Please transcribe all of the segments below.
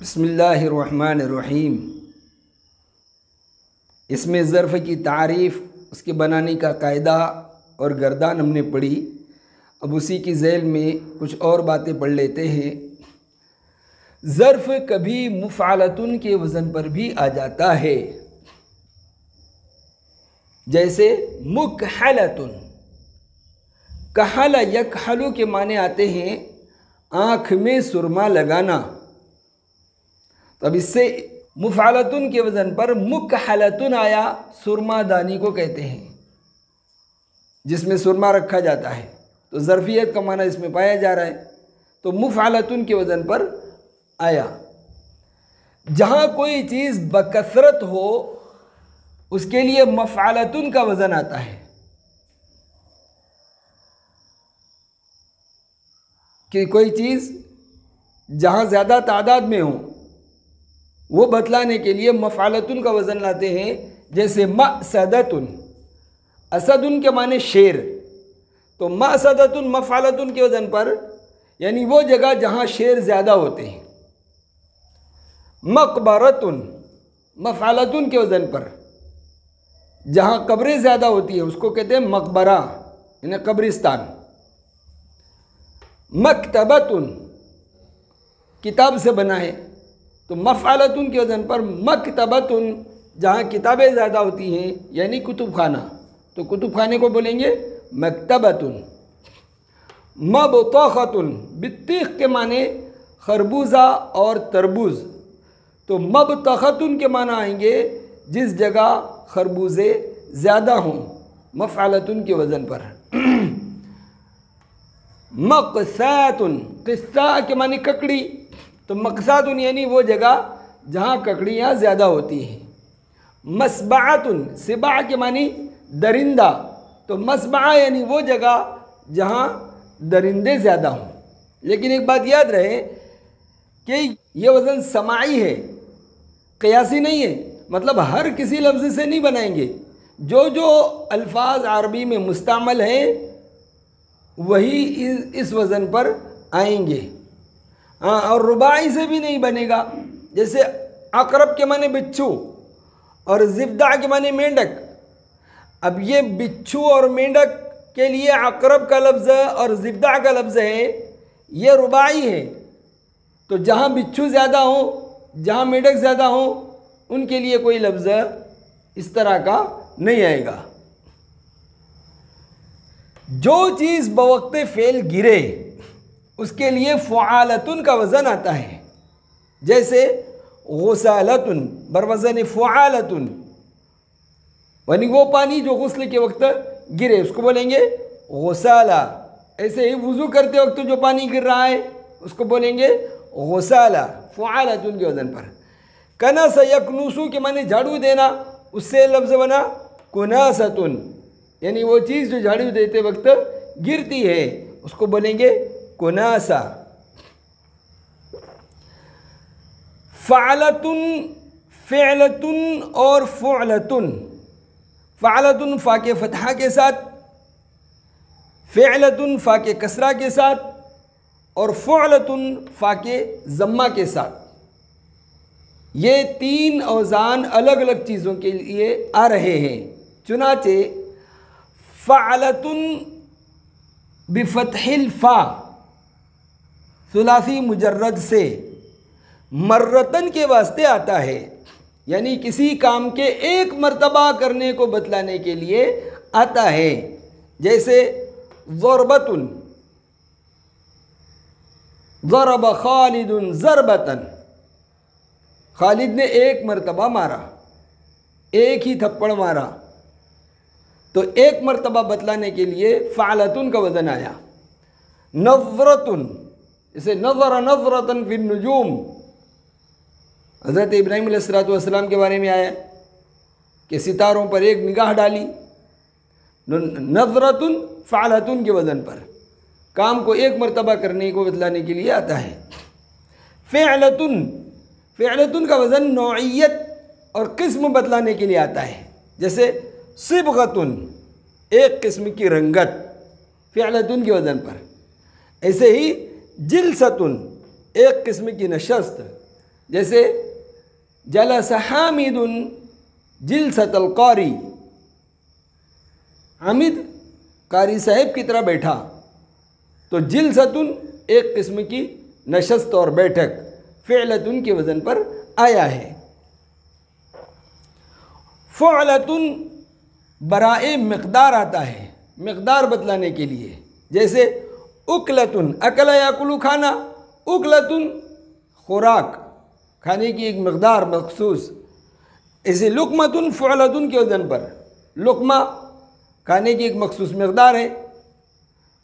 बिस्मिल्लाहिर्रहमानिर्रहीम। इसमें ज़र्फ़ की तारीफ़, उसके बनाने का कायदा और गर्दान हमने पढ़ी। अब उसी की झैल में कुछ और बातें पढ़ लेते हैं। ज़र्फ़ कभी मुफ़अलतुन के वज़न पर भी आ जाता है, जैसे मुकहलतुन। कहला यकहलु के माने आते हैं आँख में सुरमा लगाना। तब इससे मुफ़अलतुन के वज़न पर मुकहलतुन आया। सुरमा दानी को कहते हैं जिसमें सुरमा रखा जाता है, तो ज़र्फ़ियत का माना इसमें पाया जा रहा है। तो मुफ़अलतुन के वज़न पर आया। जहाँ कोई चीज़ बकसरत हो उसके लिए मफ़अलतुन का वज़न आता है। कि कोई चीज़ जहाँ ज़्यादा तादाद में हो वो बतलाने के लिए मफ़अलतुन का वज़न लाते हैं। जैसे मअसदतुन, असदुन के माने शेर, तो मअसदतुन मफ़अलतुन के वज़न पर, यानी वो जगह जहाँ शेर ज़्यादा होते हैं। मकबरतुन मफ़अलतुन के वज़न पर जहाँ कब्रें ज़्यादा होती है उसको कहते हैं मकबरा, यानी कब्रिस्तान। मकतबतुन किताब से बना है, तो मफ़अलतुन के वज़न पर मकतबतुन जहाँ किताबें ज़्यादा होती हैं, यानी कुतुब खाना, तो कुतुब खाने को बोलेंगे मकतबतुन। मबतखतुन बित्तीख के माने खरबूजा और तरबूज, तो मबतखतुन के माना आएंगे जिस जगह खरबूजे ज़्यादा हों, मफ़अलतुन के वज़न पर। मक़सातुन क़िस्सा के माने ककड़ी, तो मक़सातुन यानी वो जगह जहाँ ककड़ियाँ ज़्यादा होती हैं। मस्बअतुन सिबा के मानी दरिंदा, तो मस्बआ यानी वो जगह जहाँ दरिंदे ज़्यादा हों। लेकिन एक बात याद रहे कि ये वज़न समाई है, क़ियासी नहीं है। मतलब हर किसी लफ्ज़ से नहीं बनाएंगे, जो जो अल्फाज अरबी में मुस्तअमल हैं वही इस वज़न पर आएंगे। हाँ, और रुबाई से भी नहीं बनेगा। जैसे अकरब के माने बिच्छू और ज़िब्दा के माने मेंढक। अब ये बिच्छू और मेंढक के लिए अकरब का लफ्ज़ और ज़िब्दा का लफ्ज़ है, ये रुबाई है। तो जहाँ बिच्छू ज़्यादा हो, जहाँ मेंढक ज़्यादा हो, उनके लिए कोई लफ्ज़ इस तरह का नहीं आएगा। जो चीज़ बवक्ते फ़ेल गिरे उसके लिए फ़ुआलतुन का वज़न आता है। जैसे गुसालतुन बरवज़न फ़ुआलतुन, यानी वो पानी जो गुस्ल के वक्त गिरे उसको बोलेंगे गुसाला। ऐसे ही वज़ू करते वक्त जो पानी गिर रहा है उसको बोलेंगे गुसाला, फ़ुआलतुन के वज़न पर। कनस यकनुसु के माने झाड़ू देना, उससे लफ्ज़ बना कुनासतुन, यानी वो चीज़ जो झाड़ू देते वक्त गिरती है उसको बोलेंगे कुनासा। फ़अलतुन, फ़िअलतुन और फ़ुअलतुन। फ़अलतुन फ़ा के फ़तहा के साथ, फ़िअलतुन फ़ा के कसरा के साथ, और फ़ुअलतुन फ़ा के ज़म्मा के साथ। ये तीन औज़ान अलग अलग चीज़ों के लिए आ रहे हैं। चुनाचे फ़अलतुन बिफ़तहिल फ़ा सुलासी मुजर्रद से मर्रतन के वास्ते आता है, यानी किसी काम के एक मर्तबा करने को बतलाने के लिए आता है। जैसे ज़रबतुन, ज़रब खालिदुन ज़रबतन, खालिद ने एक मर्तबा मारा, एक ही थप्पड़ मारा, तो एक मर्तबा बतलाने के लिए फ़अलतुन का वज़न आया। नज़रतुन, जैसे नज़र नज़रतन फिन नुजूम, हज़रत इब्राहीम अलैहिस्सलाम के बारे में आया कि सितारों पर एक निगाह डाली। नज़रतुन फ़अलतुन के वज़न पर काम को एक मर्तबा करने को बतलाने के लिए आता है। फ़िअलतुन, फ़िअलतुन का वज़न नौइयत और किस्म बतलाने के लिए आता है। जैसे सिबगतुन, एक किस्म की रंगत, फ़िअलतुन के वज़न पर। ऐसे ही जिलसतुन, एक किस्म की नशस्त, जैसे जलस हामिदुन जिलसतल कारी, हामिद कारी साहिब की तरह बैठा। तो जिलसतुन एक किस्म की नशस्त और बैठक फ़िअलतुन के वज़न पर आया है। फ़ुअलतुन बराए मिक़दार आता है, मिक़दार बतलाने के लिए। जैसे उकलतुन, अकला याकुलु खाना, उकलतुन खुराक, खाने की एक मिक़दार मखसूस। ऐसे लुक़मतुन फ़ुअलतुन के वज़न पर, लुक़मा खाने की एक मखसूस मिक़दार है,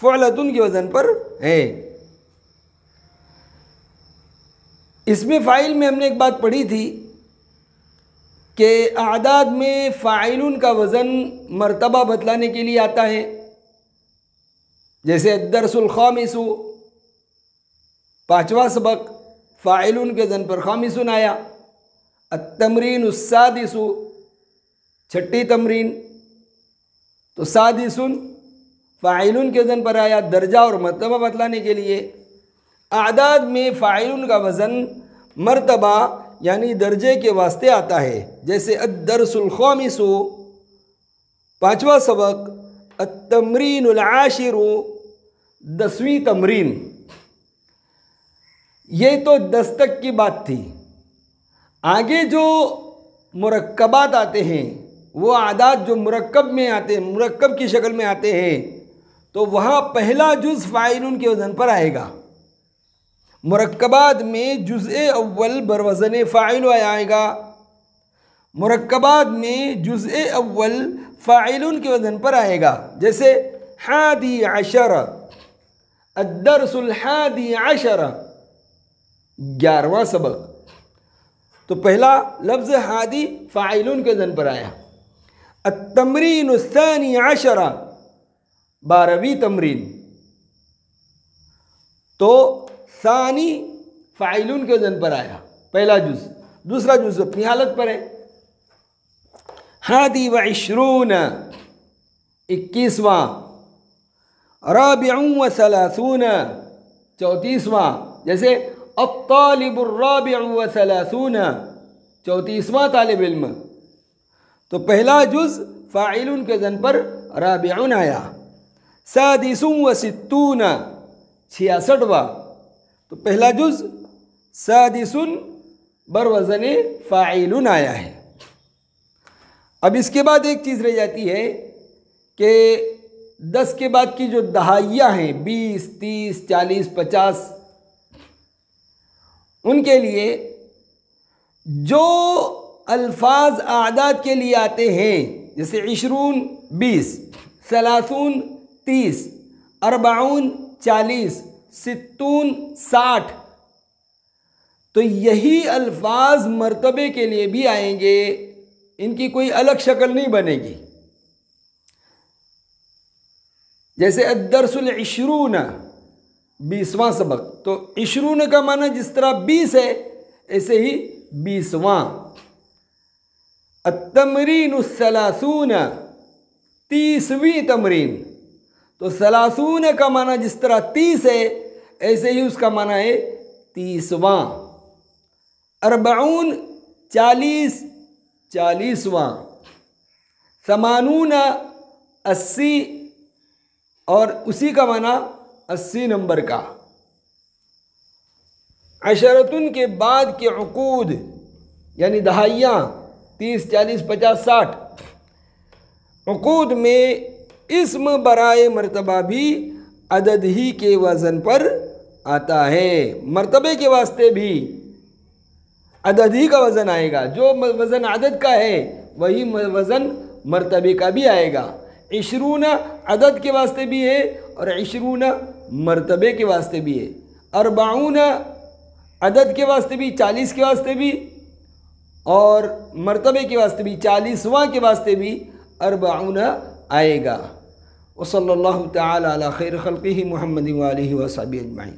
फ़ुअलतुन के वज़न पर है। इसमें फ़ाइल में हमने एक बात पढ़ी थी कि आदाद में फ़ाइलुन का वज़न मर्तबा बतलाने के लिए आता है। जैसे दरसुल खामिसु, पाँचवा सबक, फ़ाइलुन के वज़न पर खामिसुन आया। अत्तमरीन उस्सादिसु, छठी तमरीन, तो सादिसुन फ़ाइलुन के वज़न पर आया, दर्जा और मर्तबा बतलाने के लिए। आदाद में फ़ाइलुन का वज़न मर्तबा यानी दर्जे के वास्ते आता है। जैसे अद्दरसुल खामिसु, पाँचवा सबक, अत्तमरीनुल आशिरु, 10वीं तमरीन। ये तो 10 तक की बात थी। आगे जो मुरक्कबात आते हैं, वो आदाद जो मुरक्कब में आते हैं, मुरक्कब की शक्ल में आते हैं, तो वहाँ पहला जुज़ फ़ाइलुन के वज़न पर आएगा। मुरक्कबात में जुज़े अव्वल बरवज़न फ़ाइल आएगा। मुरक्कबात में जुज़े अव्वल फ़ाइलुन के वज़न पर आएगा। जैसे हादी अशर, अद्दरसुल हादी अशर, 11वां सबक, तो पहला लफ्ज़ हादी फ़ाइलुन के वज़न पर आया। अत्तमरीन उस्सानी अशरा, 12वीं तमरीन, तो सानी फ़ाइलुन के वज़न पर आया, पहला जुज़। दूसरा जुज़ अपनी हालत पर है। हादी व इशरून, 21वां। राबिउन व सलासून, 34वां। जैसे अत्तालिबुर राबिउ व सलासून, 34वां तालिब इल्म, तो पहला जुज़ फ़ाइलुन के वज़न पर राबिउन आया। सादिसुन व सित्तून, 66वां, तो पहला जुज़ सादिसुन बरवज़न फ़ाइलुन आया है। अब इसके बाद एक चीज़ रह जाती है कि 10 के बाद की जो दहाइयाँ हैं, 20, 30, 40, 50, उनके लिए जो अल्फाज आदाद के लिए आते हैं, जैसे इशरून 20, सलासून 30, अरबाउन 40, सित्तून 60, तो यही अल्फाज मर्तबे के लिए भी आएंगे। इनकी कोई अलग शक्ल नहीं बनेगी। जैसे अद्दरसुल इशरून, 20वां सबक, तो इशरून का माना जिस तरह 20 है, ऐसे ही 20वां। अत्तमरीन सलासून, 30वीं तमरीन, तो सलासून का माना जिस तरह 30 है, ऐसे ही उसका माना है 30वां। अरबाउन 40, 40वां। समानून 80, और उसी का माना 80 नंबर का। अशरतुन के बाद के उकूद यानी दहाइयाँ 30, 40, 50, 60, उकूद में इस्म बराए मर्तबा भी अदद ही के वज़न पर आता है। मर्तबे के वास्ते भी अदद ही का वज़न आएगा। जो वज़न अदद का है वही वज़न मर्तबे का भी आएगा। इशरून अदद के वास्ते भी है और इशरून मर्तबे के वास्ते भी है। अरबाउन अदद के वास्ते भी, 40 के वास्ते भी, और मर्तबे के वास्ते भी, 40वां के वास्ते भी अरबाउन आएगा। वसल्लल्लाहु तआला अला खैर खल्क़िही मुहम्मद व आलिहि व सहबिही अजमईन।